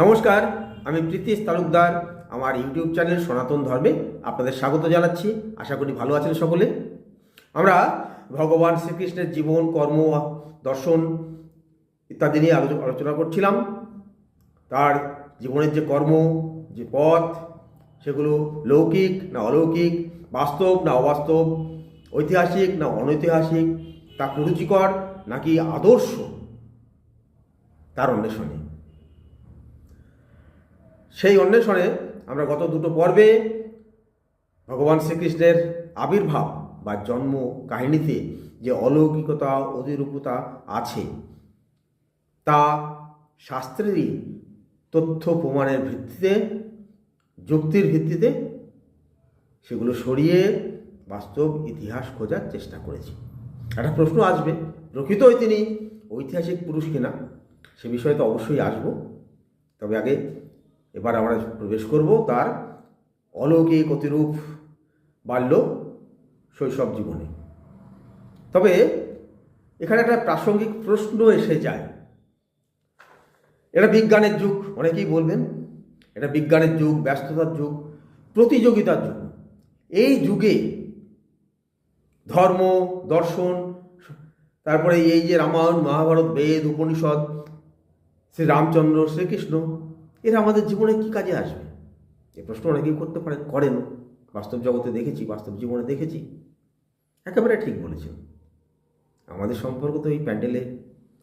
নমস্কার, আমি প্রীতিশ তালুকদার। আমার ইউটিউব চ্যানেল সনাতন ধর্মে আপনাদের স্বাগত জানাচ্ছি। আশা করি ভালো আছেন সকলে। আমরা ভগবান শ্রীকৃষ্ণের জীবন, কর্ম, দর্শন ইত্যাদি নিয়ে আলোচনা করছিলাম। তার জীবনের যে কর্ম, যে পথ, সেগুলো লৌকিক না অলৌকিক, বাস্তব না অবাস্তব, ঐতিহাসিক না অনৈতিহাসিক, তা কুরুচিকর নাকি আদর্শ, তার অন্বেষণে। সেই অন্বেষণে আমরা গত দুটো পর্বে ভগবান শ্রীকৃষ্ণের আবির্ভাব বা জন্ম কাহিনীতে যে অলৌকিকতা, অতিরূপতা আছে, তা শাস্ত্রেরই তথ্য প্রমাণের ভিত্তিতে, যুক্তির ভিত্তিতে সেগুলো সরিয়ে বাস্তব ইতিহাস খোঁজার চেষ্টা করেছি। একটা প্রশ্ন আসবে, প্রকৃতই তিনি ঐতিহাসিক পুরুষ কিনা? সে বিষয়ে তো অবশ্যই আসবো। তবে আগে এবার আমরা প্রবেশ করব তার অলৌকিক অতিরূপ বাল্য শৈশব জীবনে। তবে এখানে একটা প্রাসঙ্গিক প্রশ্ন এসে যায়। এটা বিজ্ঞানের যুগ, অনেকেই বলবেন এটা বিজ্ঞানের যুগ, ব্যস্ততার যুগ, প্রতিযোগিতার যুগ। এই যুগে ধর্ম, দর্শন, তারপরে এই যে রামায়ণ, মহাভারত, বেদ, উপনিষদ, শ্রী রামচন্দ্র, শ্রীকৃষ্ণ, এরা আমাদের জীবনে কী কাজে আসবে? এ প্রশ্ন অনেকেই করতে পারে, করেন। বাস্তব জগতে দেখেছি, বাস্তব জীবনে দেখেছি। একেবারে ঠিক বলেছেন। আমাদের সম্পর্ক তো এই প্যান্ডেলে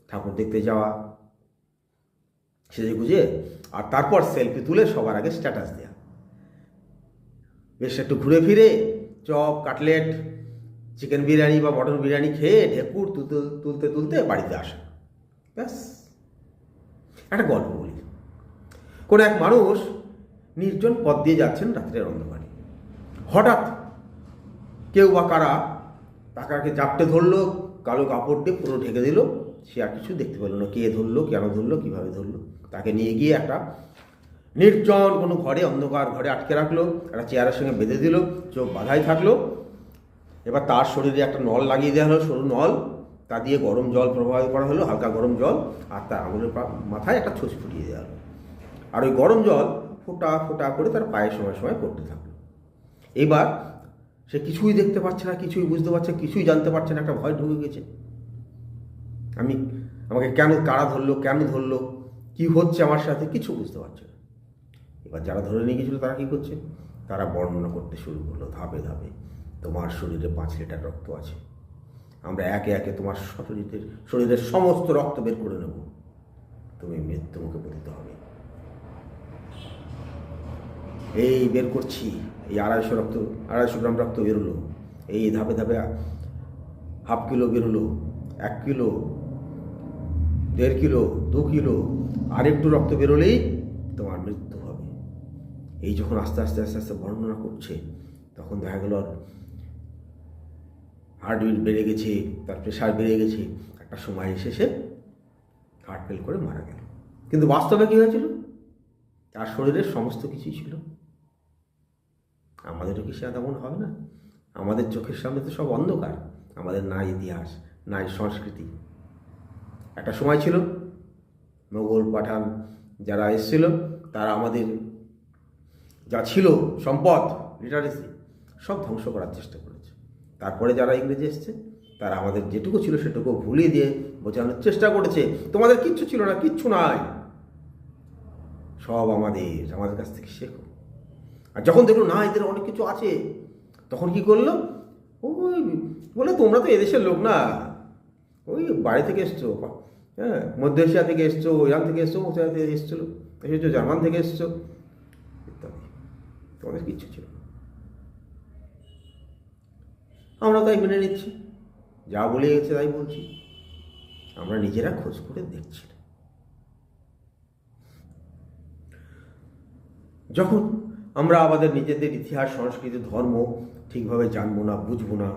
ঠাকুর দেখতে যাওয়া, সেজে গুজে, আর তারপর সেলফি তুলে সবার আগে স্ট্যাটাস দেওয়া, বেশ একটু ঘুরে ফিরে চপ, কাটলেট, চিকেন বিরিয়ানি বা মটন বিরিয়ানি খেয়ে ঢেকুর তুলতে তুলতে বাড়িতে আসা। ব্যাস। একটা গল্প বলি। কোনো এক মানুষ নির্জন পথ দিয়ে যাচ্ছেন রাত্রের অন্ধকারে। হঠাৎ কেউ বা কারা তাকে জাপটে ধরলো, কালো কাপড় দিয়ে পুরো ঢেকে দিল। সে আর কিছু দেখতে পেল না। কে ধরলো, কেন ধরলো, কীভাবে ধরলো। তাকে নিয়ে গিয়ে একটা নির্জন কোনো ঘরে, অন্ধকার ঘরে আটকে রাখলো, একটা চেয়ারের সঙ্গে বেঁধে দিল, চোখ বাঁধাই থাকলো। এবার তার শরীরে একটা নল লাগিয়ে দেওয়া হলো, সরু নল, তা দিয়ে গরম জল প্রবাহিত করা হলো, হালকা গরম জল, আর তার আঙুলের মাথায় একটা ছুঁচ ফুটিয়ে দেওয়া হলো। আর ওই গরম জল ফোঁটা ফোঁটা করে তার পায়ে সময় সময় পড়তে থাকলো। এবার সে কিছুই দেখতে পাচ্ছে না, কিছুই বুঝতে পারছে, কিছুই জানতে পারছে না। একটা ভয় ঢুকে গেছে। আমাকে কেন কারা ধরলো, কেন ধরলো, কি হচ্ছে আমার সাথে, কিছু বুঝতে পারছে না। এবার যারা ধরে নিয়ে গেছিলো তারা কী করছে? তারা বর্ণনা করতে শুরু করলো ধাপে ধাপে। তোমার শরীরে 5 লিটার রক্ত আছে, আমরা একে একে তোমার শরীরের সমস্ত রক্ত বের করে নেব, তুমি মৃত্যু মুখে পতিত হবে। এই বের করছি, এই 250 গ্রাম রক্ত বেরোলো, এই ধাপে ধাপে হাফ কিলো বেরোলো, 1 কিলো, 1.5 কিলো, 2 কিলো, আর একটু রক্ত বেরোলেই তোমার মৃত্যু হবে। এই যখন আস্তে আস্তে আস্তে আস্তে বর্ণনা করছে, তখন দেখা গেল হার্টবিট বেড়ে গেছে, তার প্রেশার বেড়ে গেছে। একটা সময় এসে সে হার্ট ফেল করে মারা গেল। কিন্তু বাস্তবে কী হয়েছিল? তার শরীরের সমস্ত কিছুই ছিল। আমাদেরও কি সে তেমন হবে না? আমাদের চোখের সামনে তো সব অন্ধকার। আমাদের নাই ইতিহাস, নাই সংস্কৃতি। একটা সময় ছিল মোগল, পাঠান যারা এসেছিল, তারা আমাদের যা ছিল সম্পদ, লিটারেসি, সব ধ্বংস করার চেষ্টা করেছে। তারপরে যারা ইংরেজি এসছে, তারা আমাদের যেটুকু ছিল সেটুকু ভুলিয়ে দিয়ে বোঝানোর চেষ্টা করেছে, তোমাদের কিচ্ছু ছিল না, কিচ্ছু নাই, সব আমাদের কাছ থেকে শেখো। আর যখন দেখলো না এদের অনেক কিছু আছে, তখন কি করলো? ওই বলে তোমরা তো এদেশের লোক না, ওই বাড়ি থেকে এসছো, হ্যাঁ, মধ্য এশিয়া থেকে এসছো, ইরান থেকে এসছো, কোথায় থেকে এসেছিলো, এসেছো জার্মান থেকে এসছো ইত্যাদি, তোমাদের কিচ্ছু ছিল না। আমরা তাই মেনে নিচ্ছি, যা বলে গেছে তাই বলছি, আমরা নিজেরা খোঁজ করে দেখছি না। যখন আমরা আমাদের নিজেদের ইতিহাস, সংস্কৃতি, ধর্ম ঠিকভাবে জানবো না, বুঝবো না,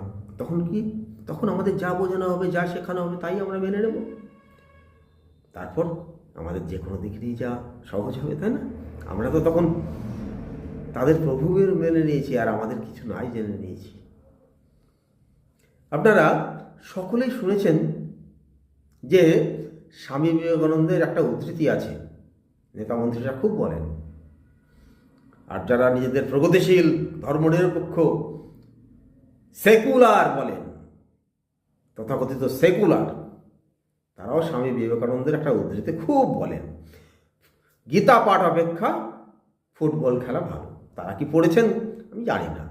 তখন আমাদের যা বোঝানো হবে, যা শেখানো হবে, তাই আমরা মেনে নেব। তারপর আমাদের যে কোনো দিক দিয়ে যা সহজ হবে, তাই না? আমরা তো তখন তাদের প্রভুদের মেনে নিয়েছি, আর আমাদের কিছু নাই জেনে নিয়েছি। আপনারা সকলেই শুনেছেন যে স্বামী বিবেকানন্দের একটা উদ্ধৃতি আছে নেতা মন্ত্রীরা খুব বলেন। আর যারা নিজেদের প্রগতিশীল ধর্মনিরপেক্ষ সেকুলার বলেন, তথাকথিত সেকুলার, তারাও স্বামী বিবেকানন্দের একটা উদ্ধৃতি খুব বলেন, গীতা পাঠ অপেক্ষা ফুটবল খেলা ভালো। তারা কি পড়েছেন আমি জানি না,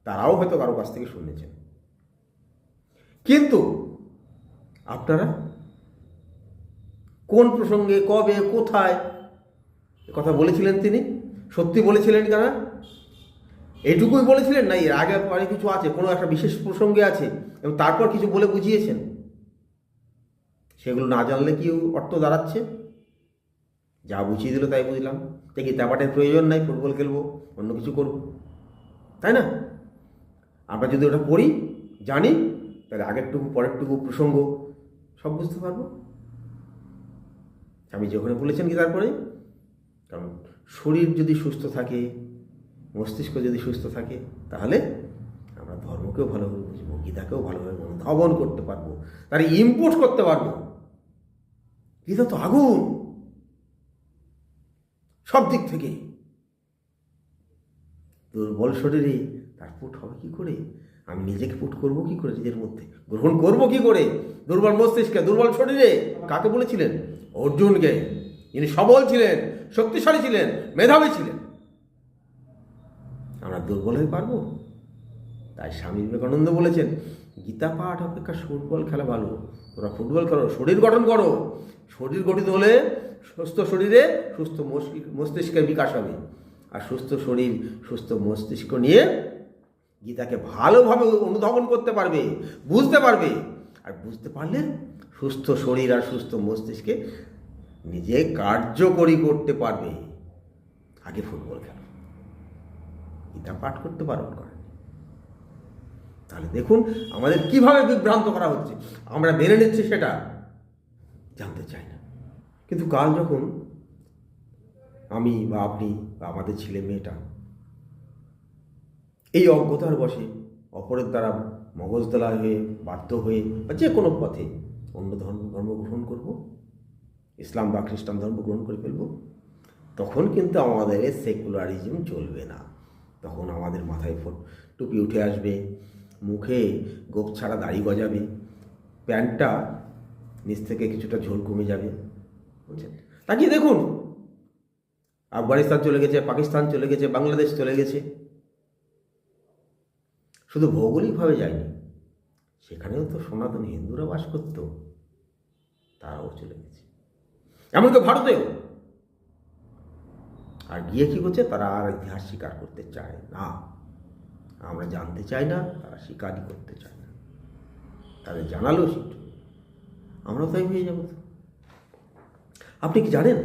তারাও হয়তো কারো কাছ থেকে শুনেছেন। কিন্তু আপনারা কোন প্রসঙ্গে, কবে, কোথায় কথা বলেছিলেন তিনি? সত্যি বলেছিলেন কারা? এইটুকুই বলেছিলেন না এর আগে পরে কিছু আছে, কোনো একটা বিশেষ প্রসঙ্গে আছে এবং তারপর কিছু বলে বুঝিয়েছেন? সেগুলো না জানলে কি অর্থ দাঁড়াচ্ছে? যা বুঝিয়ে দিল তাই বুঝলাম, দেখি গীতাপাঠের প্রয়োজন নাই, ফুটবল খেলবো, অন্য কিছু করব, তাই না? আমরা যদি ওটা পড়ি, জানি, তাহলে আগেরটুকু পরেরটুকু প্রসঙ্গ সব বুঝতে পারবো। আমি যখন বলেছেন কি তারপরে, কারণ শরীর যদি সুস্থ থাকে, মস্তিষ্ক যদি সুস্থ থাকে, তাহলে আমরা ধর্মকেও ভালোভাবে বুঝবো, গীতাকেও ভালোভাবে অনুধাবন করতে পারবো, তার ইম্পোর্ট করতে পারবো। গীতা তো আগুন সব দিক থেকে। দুর্বল শরীরে তার পুট হবে কি করে? আমি নিজেকে পুট করবো কি করে? নিজের মধ্যে গ্রহণ করবো কি করে? দুর্বল মস্তিষ্কে, দুর্বল শরীরে। কাকে বলেছিলেন? অর্জুনকে, যিনি সবল ছিলেন, শক্তিশালী ছিলেন, মেধাবী ছিলেন। আমরা দুর্বল হয়ে পারবো? তাই স্বামী বিবেকানন্দ বলেছেন, গীতা পাঠ অপেক্ষা ফুটবল খেলা ভালো। তোরা ফুটবল করো, শরীর গঠন করো। শরীর গঠিত হলে সুস্থ শরীরে সুস্থ মস্তিষ্কের বিকাশ হবে। আর সুস্থ শরীর, সুস্থ মস্তিষ্ক নিয়ে গীতাকে ভালোভাবে অনুধাবন করতে পারবে, বুঝতে পারবে। আর বুঝতে পারলে সুস্থ শরীর আর সুস্থ মস্তিষ্কে নিজে কার্যকরী করতে পারবে। আগে ফুটবল খেলো, গীতা পাঠ করতে বারণ করে। তাহলে দেখুন আমাদের কিভাবে বিভ্রান্ত করা হচ্ছে, আমরা মেনে নিচ্ছি, সেটা জানতে চাই না। কিন্তু কাল যখন আমি বা আপনি বা আমাদের ছেলে মেয়েটা এই অজ্ঞতার বশে অপরের দ্বারা মগজদলা হয়ে, বাধ্য হয়ে, বা যে কোনো পথে অন্য ধর্ম গ্রহণ করব, ইসলাম বা খ্রিস্টান ধর্ম গ্রহণ করে ফেলব, তখন কিন্তু আমাদের সেকুলারিজম চলবে না। তখন আমাদের মাথায় টুপি উঠে আসবে, মুখে গোপ ছাড়া দাড়ি গজাবে, প্যান্টটা নিচ থেকে কিছুটা ঝোল কমে যাবে। বুঝছেন? তাকিয়ে দেখুন, আফগানিস্তান চলে গেছে, পাকিস্তান চলে গেছে, বাংলাদেশ চলে গেছে। শুধু ভৌগোলিকভাবে যায়নি, সেখানেও তো সনাতন হিন্দুরা বাস করত, তারাও চলে গেছে। এমনকি ভারতেও। আর গিয়ে কি করছে? তারা আর ইতিহাস স্বীকার করতে চায় না। আমরা জানতে চাই না, তারা স্বীকারই করতে চায় না। তাদের জানালেও শিখত, আমরাও তাই হয়ে যাব। আপনি কি জানেন,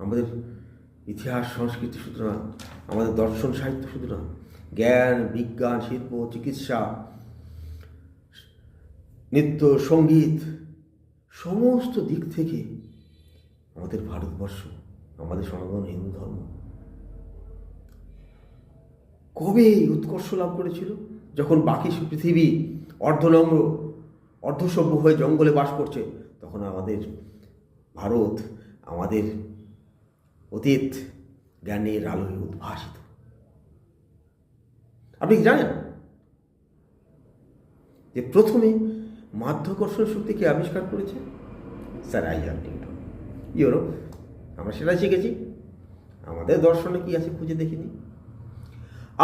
আমাদের ইতিহাস সংস্কৃতি শুধু না, আমাদের দর্শন সাহিত্য শুধু না, জ্ঞান, বিজ্ঞান, শিল্প, চিকিৎসা, নৃত্য, সঙ্গীত, সমস্ত দিক থেকে আমাদের ভারতবর্ষ, আমাদের সনাতন হিন্দু ধর্ম কবে উৎকর্ষ লাভ করেছিল? যখন বাকি পৃথিবী অর্ধনম্র, অর্ধসভ্য হয়ে জঙ্গলে বাস করছে, তখন আমাদের ভারত, আমাদের অতীত জ্ঞানের আলোয় উদ্ভাসিত। আপনি কি জানেন যে প্রথমে মাধ্যাকর্ষণ শক্তিকে আবিষ্কার করেছে স্যার আইজাক নিউটন? ইউরোপ। আমরা সেটাই শিখেছি। আমাদের দর্শনে কি আছে খুঁজে দেখিনি।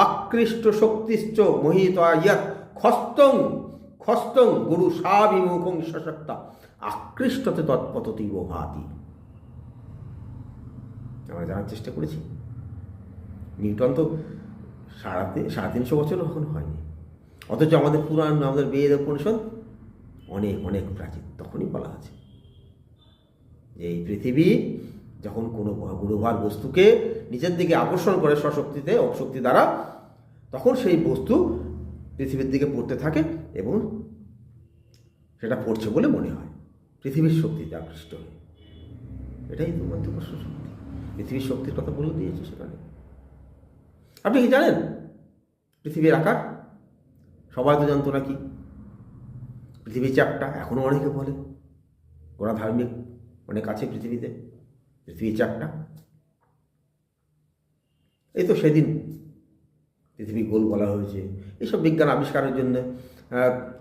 আকৃষ্ট শক্তিশ্চ মোহিত ইয়াত খস্তং খস্তং গুরু সাবিমুখং সশক্তা আকৃষ্টতে তৎপততি ভাতি। আমরা জানার চেষ্টা করেছি। নিউটন তো 350 বছরও এখন হয়নি, অথচ আমাদের পুরাণ, আমাদের বেদ, উপনিষদ অনেক অনেক প্রাচীন। তখনই বলা আছে যে এই পৃথিবী যখন কোনো গুরুভার বস্তুকে নিজের দিকে আকর্ষণ করে স্বশক্তিতে, অপশক্তি দ্বারা, তখন সেই বস্তু পৃথিবীর দিকে পড়তে থাকে এবং সেটা পড়ছে বলে মনে হয়, পৃথিবীর শক্তিতে আকৃষ্ট হয়। এটাই তো মাধ্যাকর্ষণ শক্তি। পৃথিবীর শক্তির কথা বলে দিয়েছে সেখানে। আপনি কি জানেন পৃথিবীর আকার? সবাই তো জানতো নাকি পৃথিবী চ্যাপ্টা, এখনও অনেকে বলে। ওরা ধার্মিক অনেক আছে পৃথিবীতে। পৃথিবী চারটা। এই তো সেদিন পৃথিবী গোল বলা হয়েছে। এইসব বিজ্ঞান আবিষ্কারের জন্য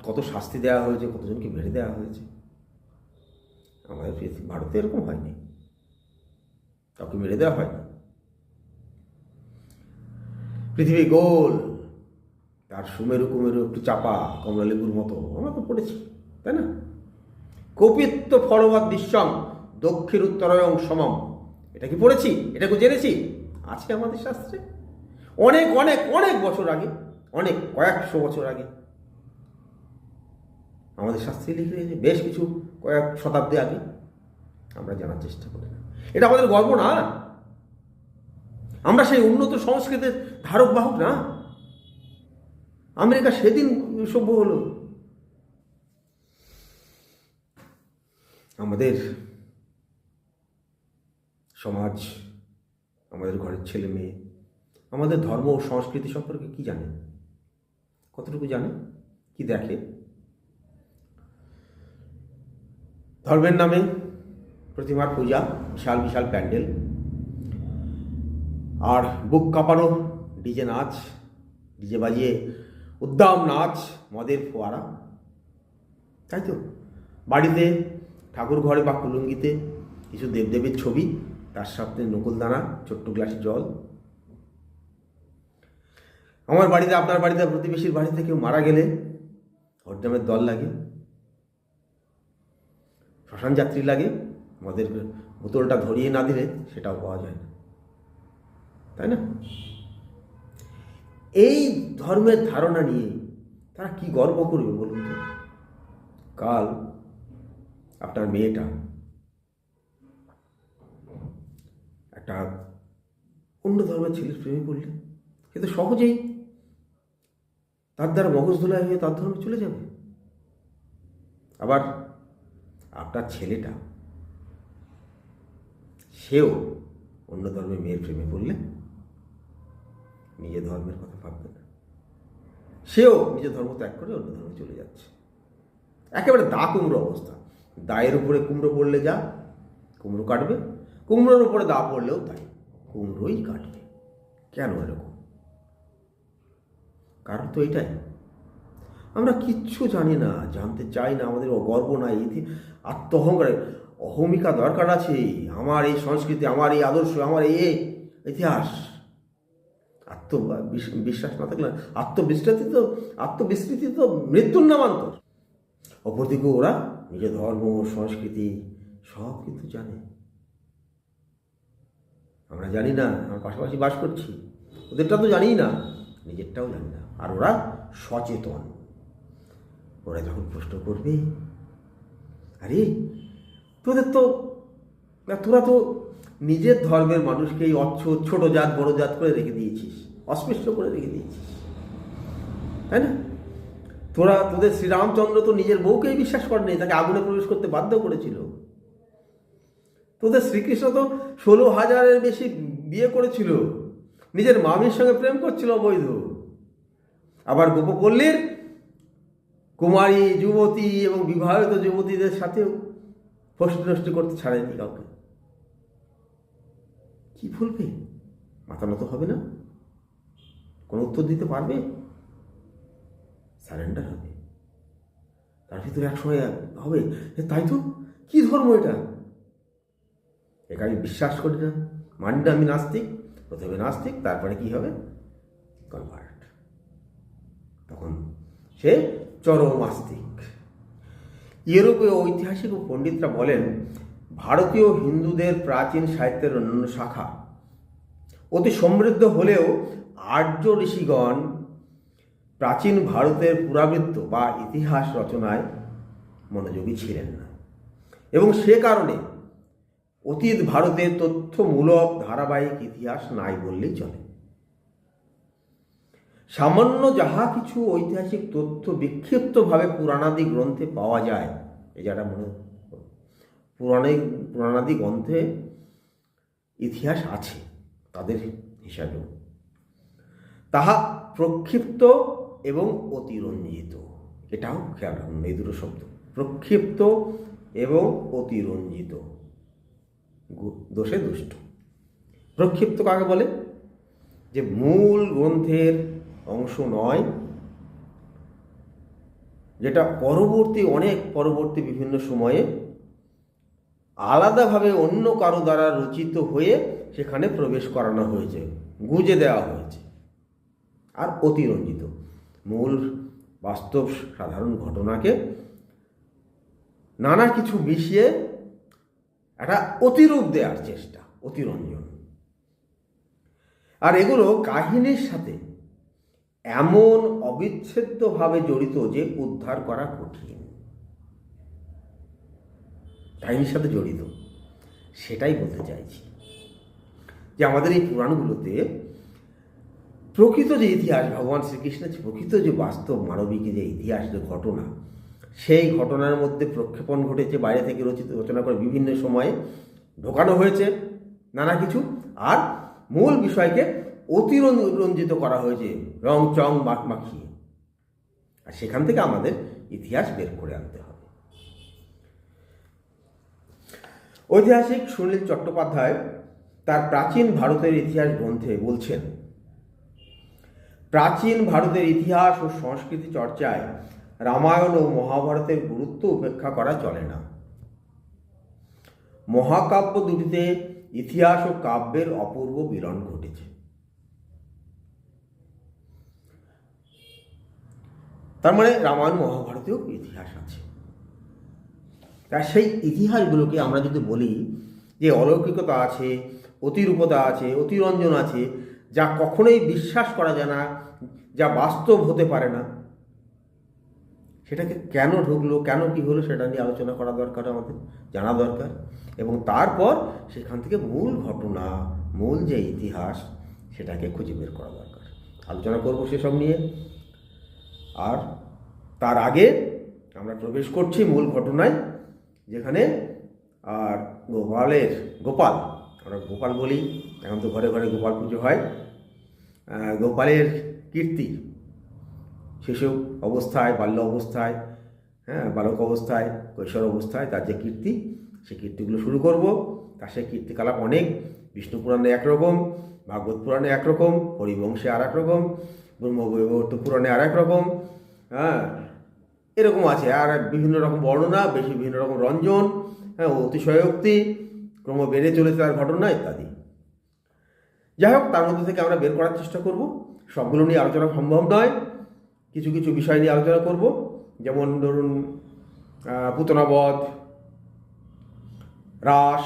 কত শাস্তি দেওয়া হয়েছে, কতজনকে মেরে দেওয়া হয়েছে। আমাদের ভারতে এরকম হয়নি, কাউকে মেরে দেওয়া হয়নি। পৃথিবী গোল, তার সুমেরু কুমেরু একটু চাপা, কমলা লেবুর মতো, আমরা তো পড়েছি, তাই না? কপিত্ব ফলবৎ দৃশ্যম দক্ষিণ উত্তরয়ং সমম, এটা কি পড়েছি? এটাকে জেনেছি, আছে আমাদের শাস্ত্রে। অনেক অনেক অনেক বছর আগে, অনেক কয়েকশো বছর আগে আমাদের শাস্ত্রে লিখে রয়েছে, বেশ কিছু কয়েক শতাব্দী আগে। আমরা জানার চেষ্টা করি না। এটা আমাদের গর্ব না? আমরা সেই উন্নত সংস্কৃতির ধারক বাহক না? আমেরিকা সেদিন সভ্য হলো। আমাদের সমাজ, আমাদের ঘরের ছেলে মেয়ে আমাদের ধর্ম ও সংস্কৃতি সম্পর্কে কি জানে? কতটুকু জানে? কি দেখে? ধর্মের নামে প্রতিমার পূজা, বিশাল বিশাল প্যান্ডেল, আর বুক কাঁপানো ডিজে নাচ, ডিজে বাজিয়ে উদ্দাম নাচ, মদের ফোয়ারা, তাই তো? বাড়িতে ঠাকুর ঘরে বা কুলুঙ্গিতে কিছু দেবদেবীর ছবি, তার সাথে নকুলদানা, ছোট্ট গ্লাসে জল। আমার বাড়িতে, আপনার বাড়িতে, প্রতিবেশীর বাড়িতে কেউ মারা গেলে হরজামের দল লাগে, শ্মশান যাত্রী লাগে, মদের বোতলটা ধরিয়ে না দিলে সেটাও পাওয়া যায় না, তাই না? এই ধর্মের ধারণা নিয়ে তারা কি গর্ব করবে বলুন তো? কাল আপনার মেয়েটা একটা অন্য ধর্মের ছেলের প্রেমে পড়লে কিন্তু সহজেই তার দ্বারা মগজ ধোলাই হয়ে তার ধর্মে চলে যাবে। আবার আপনার ছেলেটা, সেও অন্য ধর্মের মেয়ের প্রেমে পড়লে নিজের ধর্মের কথা ভাববে না, সেও নিজের ধর্ম ত্যাগ করে অন্য ধর্মে চলে যাচ্ছে। একেবারে দা কুমড়ো অবস্থা। দায়ের উপরে কুমড়ো পড়লে যা, কুমড়ো কাটবে, কুমড়োর উপরে দা পড়লেও তাই, কুমড়োই কাটবে। কেন এরকম? কারণ তো এটাই, আমরা কিচ্ছু জানি না, জানতে চাই না, আমাদের গর্ব নাই, আত্মঅহংকারে অহমিকা দরকার আছে। আমার এই সংস্কৃতি, আমার এই আদর্শ, আমার এই ইতিহাস। বিশ্বাস না থাকলে আত্মবিস্মৃতি তো মৃত্যুর নামান্তর। অপরদিকে ওরা নিজের ধর্ম, সংস্কৃতি সব কিন্তু জানে। আমরা জানি না, আমরা পাশাপাশি বাস করছি, ওদেরটা তো জানি না, নিজেরটাও জানি না। আর ওরা সচেতন। ওরা যখন প্রশ্ন করবে, আরে তোরা তো নিজের ধর্মের মানুষকে এই ছোট জাত বড় জাত করে রেখে দিয়েছিস, অস্পৃশ্য করে রেখে দিয়েছিস, তাই না? তোদের শ্রীরামচন্দ্র তো নিজের বউকেই বিশ্বাস করেনি, তাকে আগুনে প্রবেশ করতে বাধ্য করেছিল। তোদের শ্রীকৃষ্ণ তো 16,000-এর বেশি বিয়ে করেছিল, নিজের মামির সঙ্গে প্রেম করছিল অবৈধ। আবার গোপপল্লীর কুমারী যুবতী এবং বিবাহিত যুবতীদের সাথেও ফষ্টি নষ্টি করতে ছাড়েনি কাউকে। কি বলবে? মাথা নত হবে না? কোনো উত্তর দিতে পারবে? সারেন্ডার হবে। তার ভিতরে একসময় হবে, তাই তো, কি ধর্ম এটা? একে আমি বিশ্বাস করি না, মানি না, আমি নাস্তিক। প্রথমে নাস্তিক, তারপরে কি হবে? কনভার্ট। তখন সে চরম আস্তিক। ইউরোপীয় ঐতিহাসিক ও পণ্ডিতরা বলেন, ভারতীয় হিন্দুদের প্রাচীন সাহিত্যের অন্যান্য শাখা অতি সমৃদ্ধ হলেও আর্য ঋষিগণ প্রাচীন ভারতের পুরাবৃত্ত বা ইতিহাস রচনায় মনোযোগী ছিলেন না, এবং সে কারণে অতীত ভারতের তথ্যমূলক ধারাবাহিক ইতিহাস নাই বললেই চলে। সামান্য যাহা কিছু ঐতিহাসিক তথ্য বিক্ষিপ্তভাবে পুরাণাদি গ্রন্থে পাওয়া যায়, এই যারা মনে পুরাণাদি গ্রন্থে ইতিহাস আছে তাদের হিসাবেও, তাহা প্রক্ষিপ্ত এবং অতিরঞ্জিত। এটাও খেয়াল রাখুন, এই দুটো শব্দ, প্রক্ষিপ্ত এবং অতিরঞ্জিত। দোষে দুষ্ট। প্রক্ষিপ্ত কাকে বলে? যে মূল গ্রন্থের অংশ নয়, যেটা অনেক পরবর্তী বিভিন্ন সময়ে আলাদাভাবে অন্য কারো দ্বারা রচিত হয়ে সেখানে প্রবেশ করানো হয়েছে, গুঁজে দেওয়া হয়েছে, আর অতিরঞ্জিত। মূল বাস্তব সাধারণ ঘটনাকে নানা কিছু মিশিয়ে একটা অতিরূপ দেওয়ার চেষ্টা, অতিরঞ্জন। আর এগুলো কাহিনীর সাথে এমন অবিচ্ছেদ্যভাবে জড়িত যে উদ্ধার করা কঠিন। কাহিনীর সাথে জড়িত, সেটাই বলতে চাইছি। যে আমাদের এই পুরাণগুলোতে প্রকৃত যে ইতিহাস, ভগবান শ্রীকৃষ্ণের প্রকৃত যে বাস্তব মানবিক যে ইতিহাস, যে ঘটনা, সেই ঘটনার মধ্যে প্রক্ষেপণ ঘটেছে, বাইরে থেকে রচনা করে বিভিন্ন সময়ে ঢোকানো হয়েছে নানা কিছু, আর মূল বিষয়কে অতিরঞ্জিত করা হয়েছে রং চং মাখিয়ে। আর সেখান থেকে আমাদের ইতিহাস বের করে আনতে হবে। ঐতিহাসিক সুনীল চট্টোপাধ্যায় তার প্রাচীন ভারতের ইতিহাস গ্রন্থে বলছেন, প্রাচীন ভারতের ইতিহাস ও সংস্কৃতি চর্চায় রামায়ণ ও মহাভারতের গুরুত্ব উপেক্ষা করা চলে না। মহাকাব্য দুটিতে ইতিহাস ও কাব্যের অপূর্ব মিলন ঘটেছে। তার মানে রামায়ণ মহাভারতেও ইতিহাস আছে। তার সেই ইতিহাসগুলোকে আমরা যদি বলি যে অলৌকিকতা আছে, অতিরূপতা আছে, অতিরঞ্জন আছে, যা কখনোই বিশ্বাস করা যায় না, যা বাস্তব হতে পারে না, সেটাকে কেন ঢুকলো, কেন কি হলো, সেটা নিয়ে আলোচনা করা দরকার, আমাদের জানা দরকার। এবং তারপর সেখান থেকে মূল ঘটনা, মূল যে ইতিহাস, সেটাকে খুঁজে বের করা দরকার। আলোচনা করবো সেসব নিয়ে। আর তার আগে আমরা প্রবেশ করছি মূল ঘটনায়, যেখানে আর গোপাল, আমরা গোপাল বলি, এখন তো ঘরে ঘরে গোপাল পুজো হয়। গোপালের কীর্তি শিশু অবস্থায়, বাল্য অবস্থায়, বালক অবস্থায়, কৈশোর অবস্থায় তার যে কীর্তি, সেই কীর্তিগুলো শুরু করব। তার সেই কীর্তিকলাপ অনেক। বিষ্ণু পুরাণে একরকম, ভাগবত পুরাণে একরকম, হরিবংশে আর এক রকম, ব্রহ্মবৈবর্ত পুরাণে আর এক রকম, এরকম আছে। আর বিভিন্ন রকম বর্ণনা, বিভিন্ন রকম রঞ্জন, অতিশয়োক্তি ক্রম বেড়ে চলেছে তার ঘটনা ইত্যাদি। যাই হোক, তার মধ্যে থেকে আমরা বের করার চেষ্টা করব। সবগুলো নিয়ে আলোচনা সম্ভব নয়, কিছু কিছু বিষয় নিয়ে আলোচনা করব। যেমন ধরুন পুতনাবধ, রাস,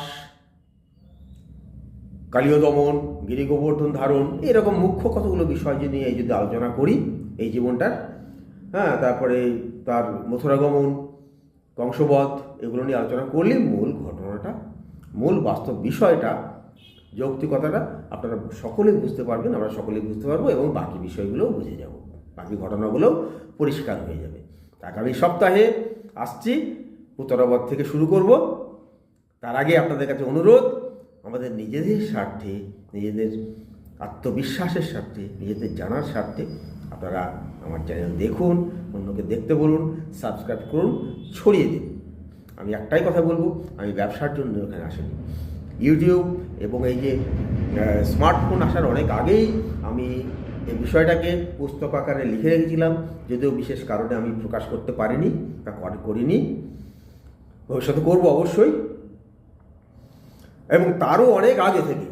কালীয় দমন, গিরি গোবর্ধন ধারণ, এরকম মুখ্য কতগুলো বিষয় নিয়ে যদি আলোচনা করি এই জীবনটার, তারপরে তার মথুরাগমন, কংসবধ, এগুলো নিয়ে আলোচনা করলে মূল ঘটনাটা, মূল বাস্তব বিষয়টা, যৌক্তিকতাটা আপনারা সকলেই বুঝতে পারবেন, আমরা সকলেই বুঝতে পারবো, এবং বাকি বিষয়গুলোও বুঝে যাব, বাকি ঘটনাগুলোও পরিষ্কার হয়ে যাবে। আগামী সপ্তাহে আসছি, পুতনাবধ থেকে শুরু করব। তার আগে আপনাদের কাছে অনুরোধ, আমাদের নিজেদের স্বার্থে, নিজেদের আত্মবিশ্বাসের স্বার্থে, নিজেদের জানার স্বার্থে আপনারা আমার চ্যানেল দেখুন, অন্যকে দেখতে বলুন, সাবস্ক্রাইব করুন, ছড়িয়ে দিন। আমি একটাই কথা বলবো, আমি ব্যবসার জন্য এখানে আসিনি। ইউটিউব এবং এই যে স্মার্টফোন আসার অনেক আগেই আমি এই বিষয়টাকে পুস্তক আকারে লিখে রেখেছিলাম, যদিও বিশেষ কারণে আমি প্রকাশ করতে পারিনি, তা করিনি, ভবিষ্যতে করবো অবশ্যই। এবং তারও অনেক আগে থেকে,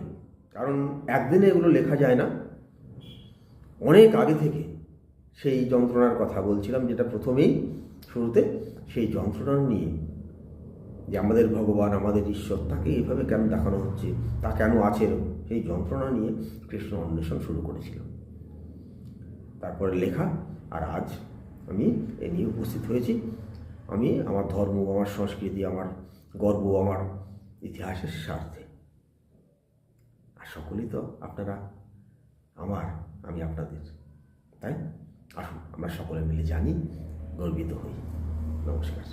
কারণ একদিনে এগুলো লেখা যায় না, অনেক আগে থেকে সেই যন্ত্রণার কথা বলছিলাম, যেটা প্রথমেই শুরুতে, সেই যন্ত্রণা নিয়ে, যে আমাদের ভগবান, আমাদের ঈশ্বর, তাকে এইভাবে কেন দেখানো হচ্ছে, তা কেন আছে, সেই যন্ত্রণা নিয়ে কৃষ্ণ অন্বেষণ শুরু করেছিলাম। তারপরে লেখা, আর আজ আমি এ নিয়ে উপস্থিত হয়েছি। আমি আমার ধর্ম, আমার সংস্কৃতি, আমার গর্ব, আমার ইতিহাসের স্বার্থে। আর সকলেই তো আপনারা আমার, আমি আপনাদের, তাই আসুন আমরা সকলে মিলে জানি, গর্বিত হই। নমস্কার।